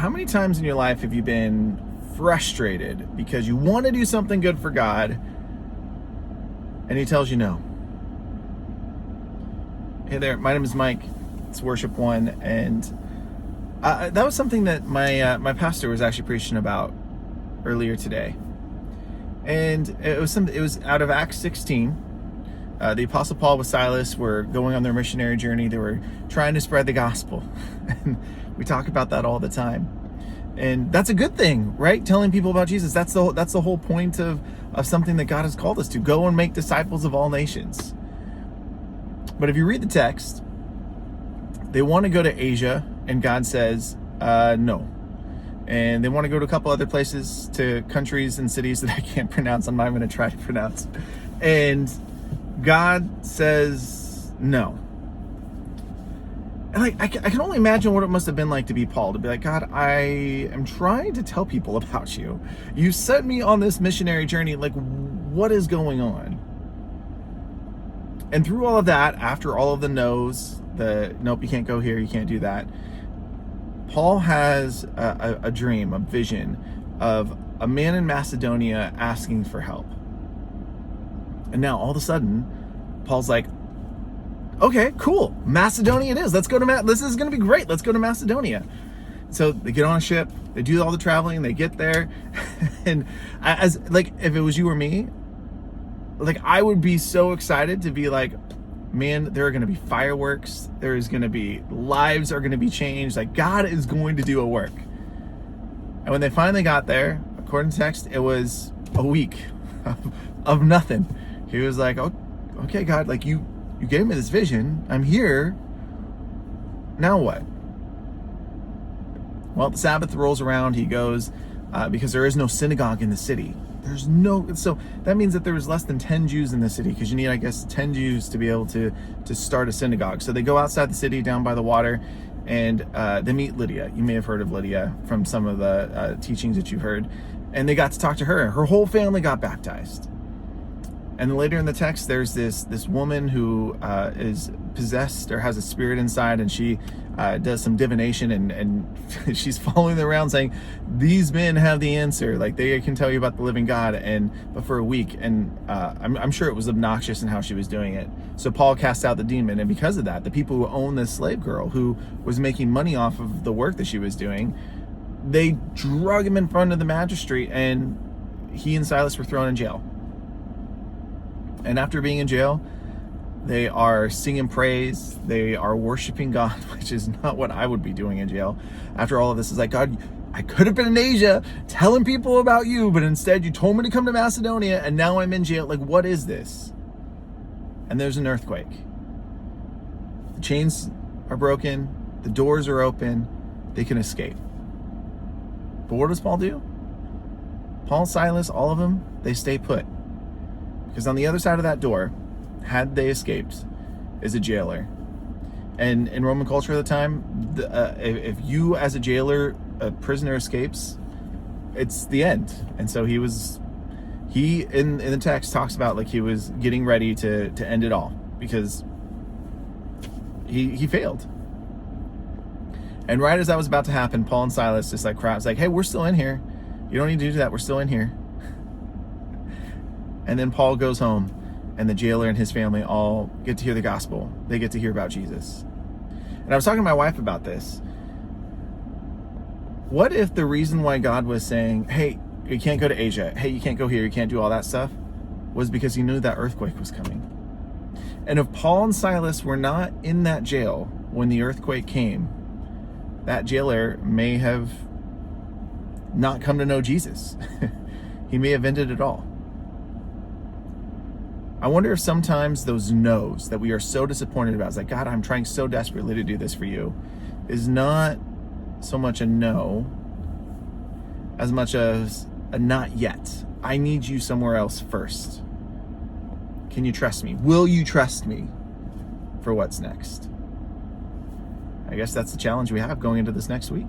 How many times in your life have you been frustrated because you want to do something good for God and he tells you no? Hey there, my name is Mike. It's Worship One, and that was something that my pastor was actually preaching about earlier today. And it was out of Acts 16. The Apostle Paul with Silas were going on their missionary journey. They were trying to spread the gospel. And we talk about that all the time. And that's a good thing, right? Telling people about Jesus. That's the whole point of something that God has called us to. Go and make disciples of all nations. But if you read the text, they want to go to Asia, and God says, no. And they want to go to a couple other places, to countries and cities that I can't pronounce. I'm not going to try to pronounce. And God says no. And I can only imagine what it must have been like to be Paul, to be like, God, I am trying to tell people about you. You sent me on this missionary journey. Like, what is going on? And through all of that, after all of the no's, nope, you can't go here, you can't do that, Paul has a dream, a vision of a man in Macedonia asking for help. And now all of a sudden, Paul's like, okay, cool, Macedonia it is. Let's go to this is going to be great. Let's go to Macedonia. So they get on a ship, they do all the traveling, they get there, and if it was you or me, I would be so excited to be like, man, there are going to be fireworks. There is going to be lives are going to be changed. Like, God is going to do a work. And when they finally got there, according to text, it was a week of nothing. He was like, oh, okay, God, like you gave me this vision. I'm here. Now what? Well, the Sabbath rolls around. He goes, because there is no synagogue in the city. So that means that there was less than 10 Jews in the city, because you need, I guess, 10 Jews to be able to start a synagogue. So they go outside the city down by the water, and they meet Lydia. You may have heard of Lydia from some of the teachings that you've heard. And they got to talk to her. Her whole family got baptized. And then later in the text, there's this woman who is possessed or has a spirit inside, and she does some divination, and she's following them around saying, these men have the answer, like they can tell you about the living God, but for a week. And I'm sure it was obnoxious in how she was doing it. So Paul cast out the demon, and because of that, the people who owned this slave girl who was making money off of the work that she was doing, they drug him in front of the magistrate, and he and Silas were thrown in jail. And after being in jail, they are singing praise. They are worshiping God, which is not what I would be doing in jail. After all of this, is like, God, I could have been in Asia telling people about you, but instead you told me to come to Macedonia, and now I'm in jail. Like, what is this? And there's an earthquake. The chains are broken. The doors are open. They can escape. But what does Paul do? Paul, Silas, all of them, they stay put. Because on the other side of that door, had they escaped, is a jailer. And in Roman culture at the time, if you as a jailer, a prisoner escapes, it's the end. And so he in the text talks about like he was getting ready to end it all, because he failed. And right as that was about to happen, Paul and Silas just like crowds like, hey, we're still in here. You don't need to do that. We're still in here. And then Paul goes home, and the jailer and his family all get to hear the gospel. They get to hear about Jesus. And I was talking to my wife about this. What if the reason why God was saying, hey, you can't go to Asia, hey, you can't go here, you can't do all that stuff, was because he knew that earthquake was coming? And if Paul and Silas were not in that jail when the earthquake came, that jailer may have not come to know Jesus. He may have ended it all. I wonder if sometimes those no's that we are so disappointed about, it's like, God, I'm trying so desperately to do this for you, is not so much a no as much as a not yet. I need you somewhere else first. Can you trust me? Will you trust me for what's next? I guess that's the challenge we have going into this next week.